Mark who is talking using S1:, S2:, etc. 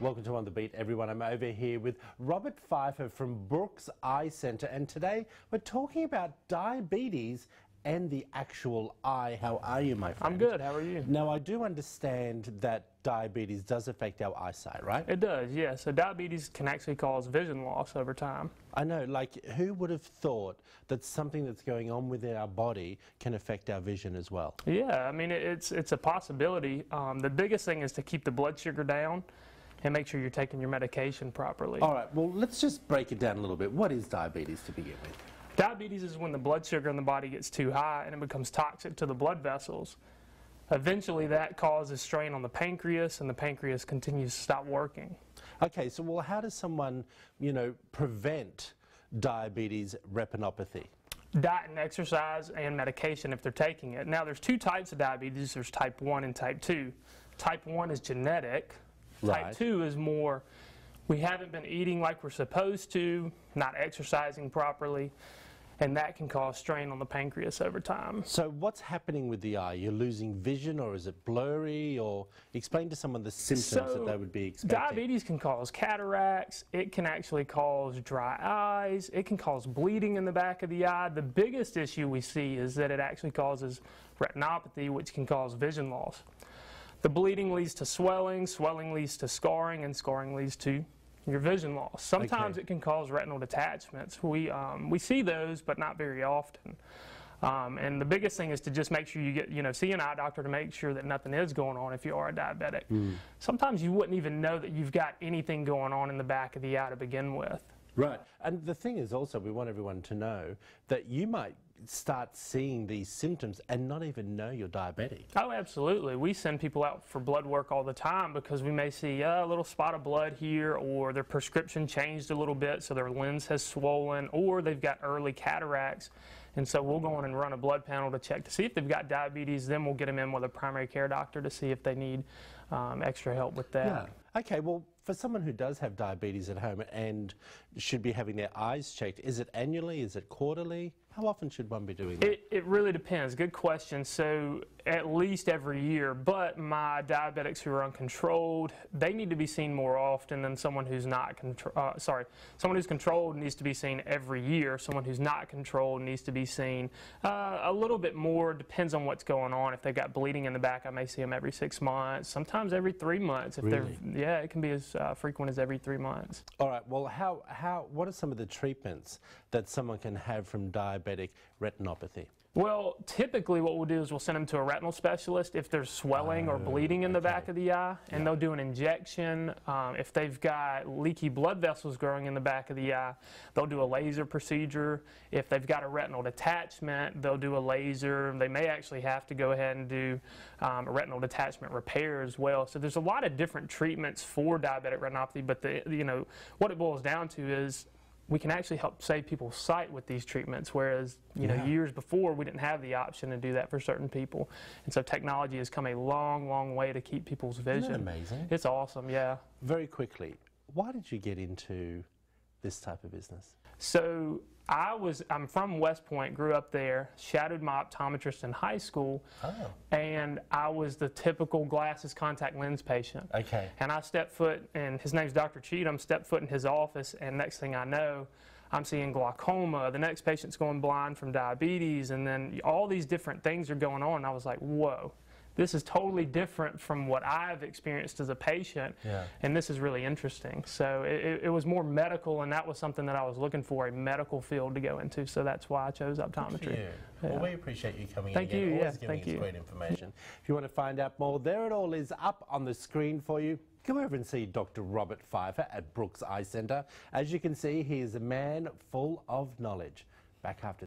S1: Welcome to On The Beat, everyone. I'm over here with Robert Phyfer from Brooks Eye Centre, and today we're talking about diabetes and the actual eye. How are you, my friend?
S2: I'm good. How are you?
S1: Now, I do understand that diabetes does affect our eyesight, right?
S2: It does, yeah. So diabetes can actually cause vision loss over time.
S1: I know, like, who would have thought that something that's going on within our body can affect our vision as well?
S2: Yeah, I mean, it's a possibility. The biggest thing is to keep the blood sugar down and make sure you're taking your medication properly.
S1: All right, well, let's just break it down a little bit. What is diabetes to begin with?
S2: Diabetes is when the blood sugar in the body gets too high and it becomes toxic to the blood vessels. Eventually, that causes strain on the pancreas, and the pancreas continues to stop working.
S1: Okay, so well, how does someone, prevent diabetes retinopathy?
S2: Diet and exercise and medication if they're taking it. Now, there's two types of diabetes. There's type 1 and type 2. Type 1 is genetic.
S1: Right.
S2: Type 2 is more, we haven't been eating like we're supposed to, not exercising properly, and that can cause strain on the pancreas over time.
S1: So what's happening with the eye? You're losing vision, or is it blurry? Or explain to someone the symptoms that they would be expecting.
S2: Diabetes can cause cataracts. It can actually cause dry eyes. It can cause bleeding in the back of the eye. The biggest issue we see is that it actually causes retinopathy, which can cause vision loss. The bleeding leads to swelling, swelling leads to scarring, and scarring leads to your vision loss. Sometimes it can cause retinal detachments. We see those, but not very often. And the biggest thing is to just make sure you get, see an eye doctor to make sure that nothing is going on if you are a diabetic. Sometimes you wouldn't even know that you've got anything going on in the back of the eye to begin with.
S1: Right. And the thing is also, we want everyone to know that you might start seeing these symptoms and not even know you're diabetic.
S2: Oh, absolutely. We send people out for blood work all the time because we may see a little spot of blood here, or their prescription changed a little bit so their lens has swollen, or they've got early cataracts. And so we'll go in and run a blood panel to check to see if they've got diabetes. Then we'll get them in with a primary care doctor to see if they need extra help with that.
S1: Yeah. Okay, well, for someone who does have diabetes at home and should be having their eyes checked, is it annually? Is it quarterly? How often should one be doing that?
S2: It really depends. Good question. So at least every year, but my diabetics who are uncontrolled, they need to be seen more often than someone who's not someone who's controlled needs to be seen every year. Someone who's not controlled needs to be seen a little bit more. Depends on what's going on. If they've got bleeding in the back, I may see them every 6 months, sometimes every 3 months. If
S1: really?
S2: Yeah, it can be as frequent as every 3 months.
S1: All right, well, what are some of the treatments that someone can have from diabetic retinopathy?
S2: Well, typically what we'll do is we'll send them to a retinal specialist if there's swelling or bleeding in the back of the eye, and they'll do an injection. If they've got leaky blood vessels growing in the back of the eye, they'll do a laser procedure. If they've got a retinal detachment, they'll do a laser. They may actually have to go ahead and do a retinal detachment repair as well. So there's a lot of different treatments for diabetic retinopathy, but what it boils down to is we can actually help save people's sight with these treatments, whereas years before we didn't have the option to do that for certain people. And so technology has come a long, long way to keep people's vision.
S1: Isn't that amazing?
S2: It's awesome, yeah.
S1: Very quickly, why did you get into this type of business?
S2: So I'm from West Point, grew up there, shadowed my optometrist in high school, and I was the typical glasses contact lens patient.
S1: Okay.
S2: And I stepped foot, and his name's Dr. Cheatham, stepped foot in his office, and next thing I know, I'm seeing glaucoma, the next patient's going blind from diabetes, and then all these different things are going on, and I was like, whoa. This is totally different from what I've experienced as a patient, and this is really interesting. So it was more medical, and that was something that I was looking for, a medical field to go into, so that's why I chose optometry.
S1: Well, we appreciate you coming in.
S2: Thank you.
S1: Always giving us great information. If you want to find out more, there it all is up on the screen for you. Come over and see Dr. Robert Phyfer at Brooks Eye Centre. As you can see, he is a man full of knowledge. Back after